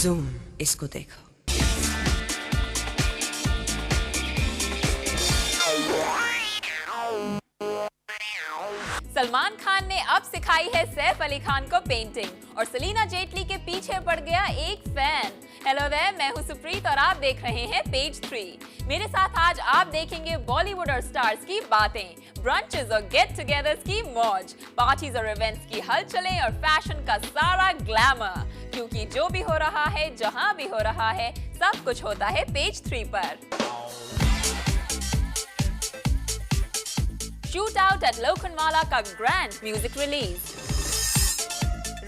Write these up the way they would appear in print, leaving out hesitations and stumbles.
Zoom इसको देखो। सलमान खान ने अब सिखाई है सैफ अली खान को पेंटिंग और सलीना जेटली के पीछे पड़ गया एक फैन। हेलो देयर, मैं हूं सुप्रीत और आप देख रहे हैं पेज 3। मेरे साथ आज आप देखेंगे बॉलीवुड और स्टार्स की बातें, ब्रंचेस और गेट टुगेदर्स की मौज, पार्टीज और इवेंट्स की हलचलें और फैशन का सारा ग्लैमर, क्योंकि जो भी हो रहा है जहां भी हो रहा है सब कुछ होता है पेज 3 पर। शूट आउट एट लोखंडवाला का ग्रैंड म्यूजिक रिलीज।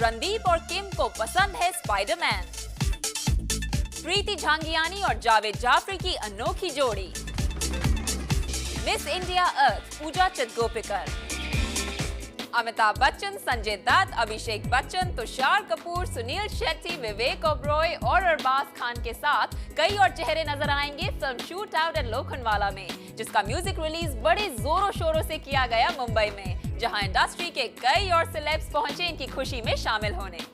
रणदीप और किम को पसंद है स्पाइडरमैन। प्रीति झांगियानी और जावेद जाफरी की अनोखी जोड़ी। मिस इंडिया अर्थ पूजा चिदगोपिकर। अमिताभ बच्चन, संजय दत्त, अभिषेक बच्चन, तुषार कपूर, सुनील शेट्टी, विवेक ओबरॉय और अरबाज खान के साथ कई और चेहरे नजर आएंगे film shoot out at Lokhandwala में, जिसका म्यूजिक रिलीज बड़े जोरों शोरों से किया गया मुंबई में, जहां इंडस्ट्री के कई और सेलेब्स पहुंचे इनकी खुशी में शामिल होने।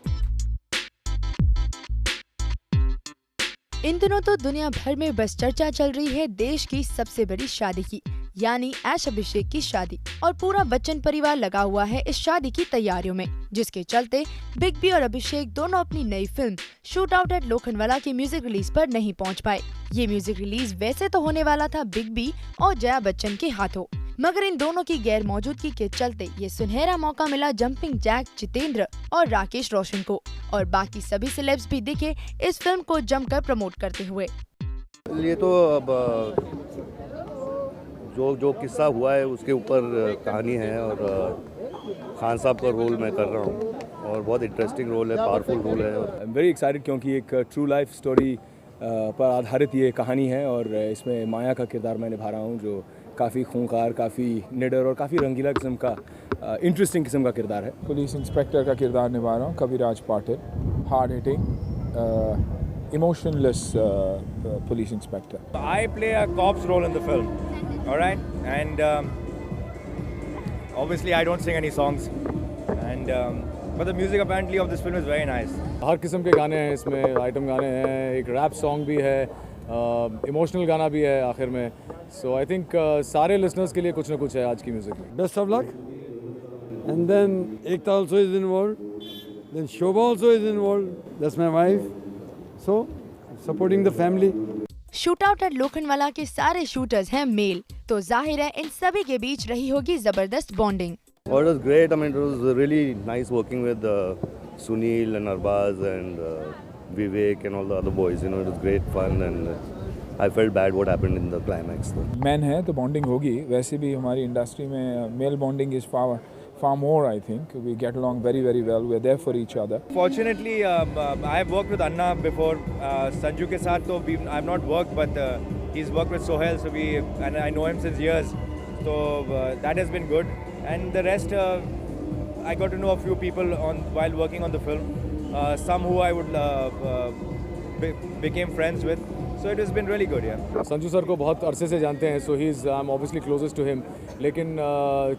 इन दिनों तो दुनिया भर में बस चर्चा चल रही है देश की सबसे बड़ी शादी की, यानी ऐश अभिषेक की शादी, और पूरा बच्चन परिवार लगा हुआ है इस शादी की तैयारियों में, जिसके चलते बिग बी और अभिषेक दोनों अपनी नई film shoot out at Lokhandwala की म्यूजिक रिलीज पर नहीं पहुंच पाए। ये म्यूजिक रिलीज वैसे तो होने वाला था बिग बी और जया बच्चन के हाथों, मगर इन दोनों की गैर मौजूदगी के चलते ये सुनहरा मौका मिला जंपिंग जैक जितेंद्र और राकेश रोशन को, और बाकी सभी सेलेब्स भी दिखे इस फिल्म को जमकर प्रमोट करते हुए। ये तो अब जो किस्सा हुआ है उसके ऊपर कहानी है, और खान साहब का रोल मैं कर रहा हूँ और बहुत इंटरेस्टिंग रोल है, पावरफुल रोल है। आई एम वेरी एक्साइटेड क्योंकि एक ट्रू लाइफ स्टोरी पर आधारित ये कहानी है, और इसमें माया का किरदार मैं निभा रहा हूँ, जो काफ़ी खूंखार, काफ़ी निडर और काफ़ी रंगीला किस्म का इंटरेस्टिंग किस्म का किरदार है। पुलिस इंस्पेक्टर का किरदार निभा रहा हूँ, Kaviraj Patil, hard hitting, emotionless police inspector. I play a cop's role in the film, all right? And obviously I don't sing any songs, and but the music apparently of this film is very nice. हर किस्म के गाने हैं इसमें, item गाने हैं, एक rap song भी है, इमोशनल गाना भी है आखिर में। सो आई थिंक सारे लिसनर्स के लिए कुछ ना कुछ है आज की म्यूजिक में। Best of luck. And then Ekta also is involved. Then Shobha also is involved. That's my wife. So, supporting the family. Shoot out at Lokhandwala के सारे शूटर्स हैं मेल, तो जाहिर है इन सभी के बीच रही होगी जबरदस्त bonding. It was great. I mean, it was really nice working with Sunil and Arbaz and Vivek and all the other boys. You know, it was great fun, and I felt bad what happened in the climax. Man है तो bonding होगी, वैसे भी हमारी industry में male bonding is far more. I think we get along very well. We're there for each other. Fortunately, I have worked with Anna before. Sanju ke saath to I've not worked, but he's worked with Sohail, so and I know him since years. So that has been good. And the rest, I got to know a few people while working on the film. Some who I would became friends with. So it has been really good, yeah. Sanju sir को बहुत अरसे से जानते हैं, so he is I am obviously closest to him, लेकिन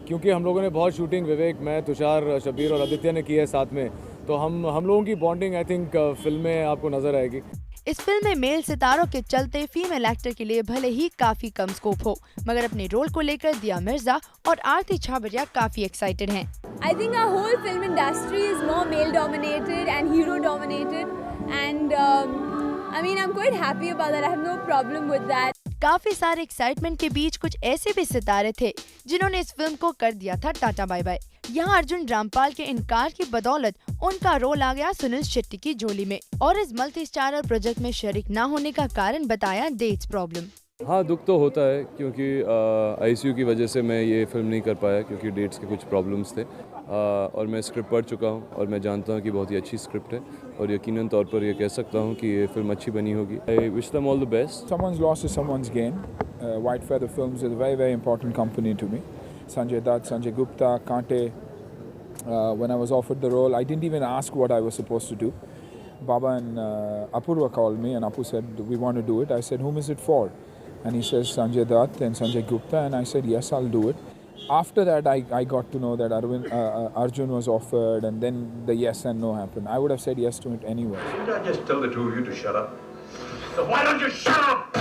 क्योंकि हम लोगों ने बहुत शूटिंग, विवेक, मैं, तुषार, शब्बीर और आदित्य ने की है साथ में, तो हम लोगों की बॉन्डिंग आई थिंक फिल्म में आपको नजर आएगी। इस फिल्म में मेल सितारों के चलते फीमेल एक्टर के लिए भले ही काफी कम स्कोप हो, मगर अपने रोल को लेकर दिया मिर्जा और आरती छाबरिया काफी एक्साइटेड हैं। I think our whole film industry is more male dominated and hero dominated, and I mean I'm quite happy about that. I have no problem with that. काफी सारे एक्साइटमेंट के बीच कुछ ऐसे भी सितारे थे जिन्होंने इस फिल्म को कर दिया था टाटा बाय बाय। यहाँ अर्जुन रामपाल के इनकार की बदौलत उनका रोल आ गया सुनील शेट्टी की झोली में, और इस मल्टी स्टारर प्रोजेक्ट में शरीक न होने का कारण बताया डेट्स प्रॉब्लम। हाँ, दुख तो होता है क्योंकि आईसीयू की वजह से मैं ये फिल्म नहीं कर पाया क्योंकि डेट्स के कुछ प्रॉब्लम्स थे, और मैं स्क्रिप्ट पढ़ चुका हूँ और मैं जानता हूँ कि बहुत ही अच्छी स्क्रिप्ट है, और यकीनन तौर पर ये कह सकता हूँ कि ये फिल्म अच्छी बनी होगी। I wish them all the best. Someone's loss is someone's gain. White Feather Films is a very important company to me. Sanjay Dutt, Sanjay Gupta, Kante. When I was offered the role, I didn't even ask what I was supposed to do. Baba and Apurva called me, and Apu said, "We want to do it." I said, "Whom is it for?" And he says, "Sanjay Dutt and Sanjay Gupta." And I said, "Yes, I'll do it." After that, I got to know that Arjun was offered, and then the yes and no happened. I would have said yes to it anyway. Didn't I just tell the two of you to shut up? So why don't you shut up?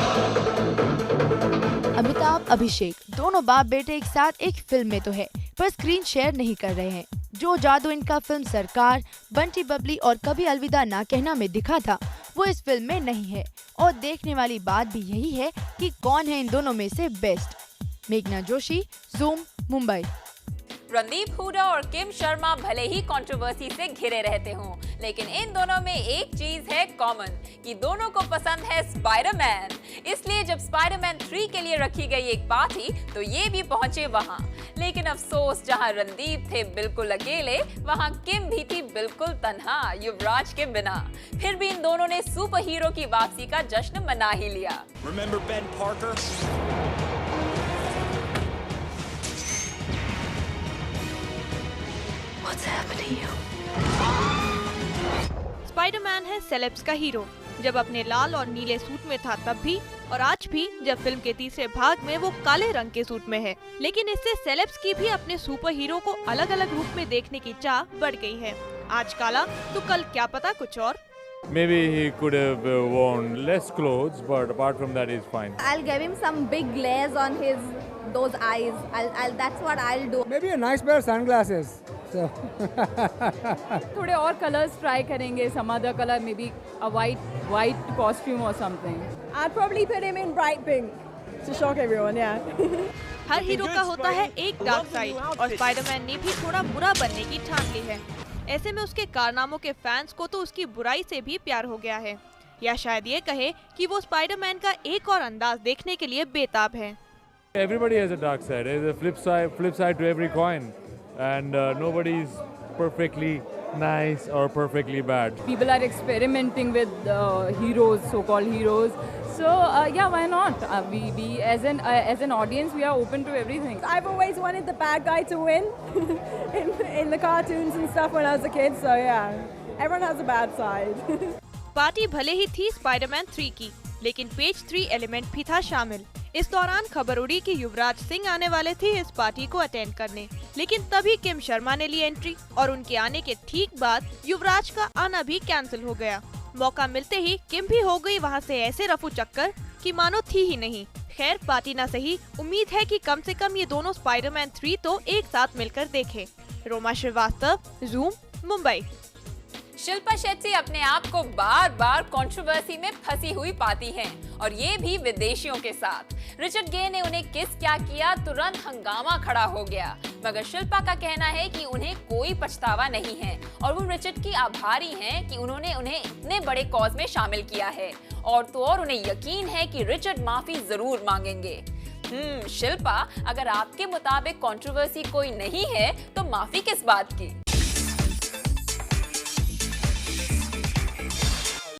Amitabh Abhishek दोनों बाप बेटे एक साथ एक film में तो है, पर स्क्रीन शेयर नहीं कर रहे हैं। जो जादू इनका फिल्म सरकार, बंटी बबली और कभी अलविदा ना कहना में दिखा था, वो इस फिल्म में नहीं है। और देखने वाली बात भी यही है कि कौन है इन दोनों में से बेस्ट। मेघना जोशी, ज़ूम, मुंबई। रणदीप हुडा और किम शर्मा भले ही कंट्रोवर्सी से घिरे रहते हों, लेकिन इन दोनों में एक चीज है कॉमन कि दोनों को पसंद है स्पाइडरमैन। इसलिए जब स्पाइडरमैन 3 के लिए रखी गई एक पार्टी तो ये भी पहुंचे वहां। लेकिन अफसोस, जहां रणदीप थे बिल्कुल अकेले, वहां किम भी थी बिल्कुल तन्हा, युवराज के बिना। फिर भी इन दोनों ने सुपर हीरो की वापसी का जश्न मना ही लिया। Remember Ben Parker? स्पाइडरमैन है सेलेब्स का हीरो। जब अपने लाल और नीले सूट में था तब भी, और आज भी जब फिल्म के तीसरे भाग में वो काले रंग के सूट में है। लेकिन इससे सेलेब्स की भी अपने सुपर हीरो को अलग अलग रूप में देखने की चाह बढ़ गई है। आज काला तो कल क्या पता कुछ और। Maybe he could have worn less clothes, but apart from that, he's fine. I'll give him some big glares on those eyes. That's what I'll do. Maybe a nice pair of sunglasses. So. थोड़े और colours try करेंगे, some other color, maybe a white costume or something. I'd probably put him in bright pink to shock everyone. Yeah. Her hero का होता है एक dark side, और Spiderman ने भी थोड़ा बुरा बनने की ठान ली है। ऐसे में उसके कारनामों के फैंस को तो उसकी बुराई से भी प्यार हो गया है, या शायद ये कहे कि वो स्पाइडरमैन का एक और अंदाज देखने के लिए बेताब है। Everybody has a dark side. There's a flip side to every coin, and nobody's perfectly nice or perfectly bad. People are experimenting with heroes, so-called heroes. So yeah, why not? We as an audience, we are open to everything. I've always wanted the bad guy to win in the cartoons and stuff when I was a kid. So yeah, everyone has a bad side. Party भले ही थी Spiderman 3 की, लेकिन page 3 element भी था शामिल। इस दौरान खबर उड़ी कि युवराज सिंह आने वाले थे इस पार्टी को अटेंड करने, लेकिन तभी किम शर्मा ने ली एंट्री, और उनके आने के ठीक बाद युवराज का आना भी कैंसिल हो गया। मौका मिलते ही किम भी हो गई वहां से ऐसे रफू चक्कर कि मानो थी ही नहीं। खैर, पार्टी ना सही, उम्मीद है कि कम से कम ये दोनों स्पाइडरमैन 3 तो एक साथ मिलकर देखें। रोमा श्रीवास्तव, ज़ूम, मुंबई। शिल्पा शेट्टी अपने आप को बार बार कंट्रोवर्सी में फंसी हुई पाती हैं, और ये भी विदेशियों के साथ। रिचर्ड गे ने उन्हें किस क्या किया, तुरंत हंगामा खड़ा हो गया। मगर शिल्पा का कहना है कि उन्हें कोई पछतावा नहीं है, और वो रिचर्ड की आभारी हैं कि उन्होंने उन्हें इतने बड़े कॉज में शामिल किया है। और तो और उन्हें यकीन है कि रिचर्ड माफी जरूर मांगेंगे। शिल्पा, अगर आपके मुताबिक कंट्रोवर्सी कोई नहीं है तो माफी किस बात की?